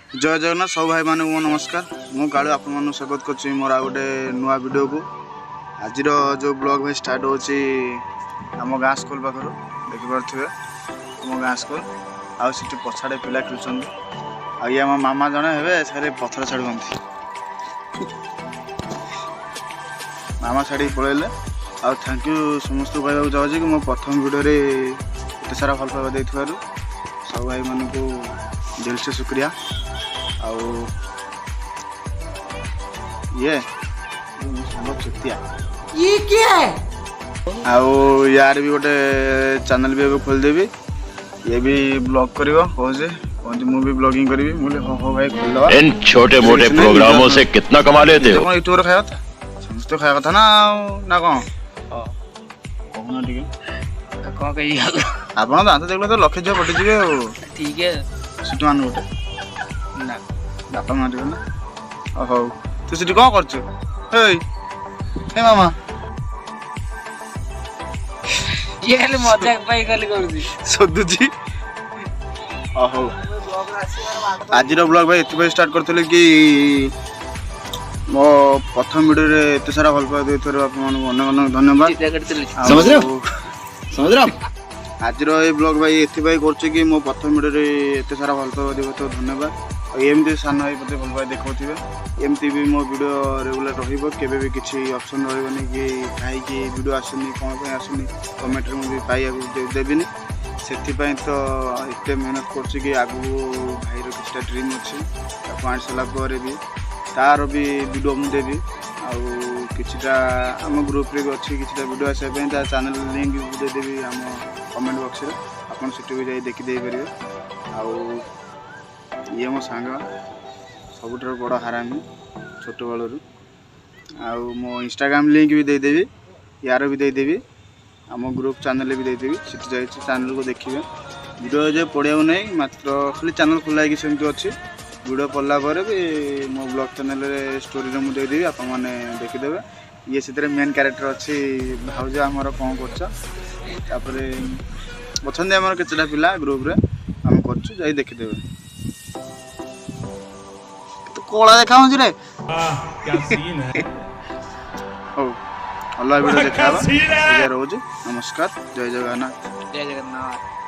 जय जगन्नाथ सब भाई मानक मो नमस्कार मु कालू आप स्वागत कर मोर आ गोटे नुआ वीडियो को आज जो ब्लॉग भाई स्टार्ट होची आम गाँ स्कूल पाखर देखिपे आम गाँ स्कूल आठ पछाड़े पिला खेलुंट आम मामा जड़े हे सारे पथर छाड़ू मामा छाड़ी पलैले आ थैंक यू समस्त कहवाक चाहूँगी कि मो प्रथम वीडियो एत सारा भल पाइबा दे सब भाई मान को दिल से शुक्रिया आउ ये चुतिया ये क्या है आउ यार भी गोटे चैनल भी खोलदेवी ये भी ब्लॉग करिवो कहूँ मु भी ब्लॉगिंग करी मुझे हो भाई खोल दवा इन छोटे मोटे प्रोग्रामों से कितना कमा लेते हो यूट्यूबर खाया था समस्त खाया था ना कौन कहूना टिके कौन कही आप दात देख तो लक्षे झील पटिजे ठीक है सीट मान गोटे ना बापा मारे ना हौ तू सीट कौन कर मामा ये खाली मजाक पाई खाली करूची सोदुची हौ आज ब्लॉग भाई ये स्टार्ट करते कि मो प्रथम वीडियो एत सारा भल पाई देते आप अनेक अनेक धन्यवाद समझ रहा आज ये ब्लॉग भाई ये कर मो प्रथम वीडियो एत सारा भल पाई देव तो धन्यवाद एमती सान भाई मत भल पाई देखा एमती भी मो वीडियो रेगुलर रही किसी ऑप्शन रही कि कहीं वीडियो आसुनी कौन आसुनी कमेंट मुझे पाइबा देवी से तो एत मेहनत कर आगू भाई किसी ड्रीम अच्छी आनी सारापर भी तार भी वीडियो मुझे देवी आटा आम ग्रुप रे भी अच्छी किसी वीडियो आसापी चैनल लिंक भी देदेवी आम कमेंट बॉक्स रे आपन सेठी भी देखी दे पारे ये मो सांग सबुठ बड़ हारामी छोट बलू मो इंस्टाग्राम लिंक भी देदेवी यार भी देदेवी आम ग्रुप चैनल भी देदेवी से चैनल को देखिए वीडियो जो पढ़ा नहीं मात्र खाली चैनल खोला सेमती अच्छी वीडियो पढ़ला भी मो ब्लॉग चैनल स्टोरी रे मुझे देदेवी आप मैंने देखीदे ये से मेन कैरेक्टर अच्छी भाज आमर कौन कर अच्छा आम केतटा पिला ग्रुप रे आम कर देखीदे तो कला देखा रे हो अलग वीडियो देखा रोज नमस्कार जय जगन्नाथ जय जगन्नाथ।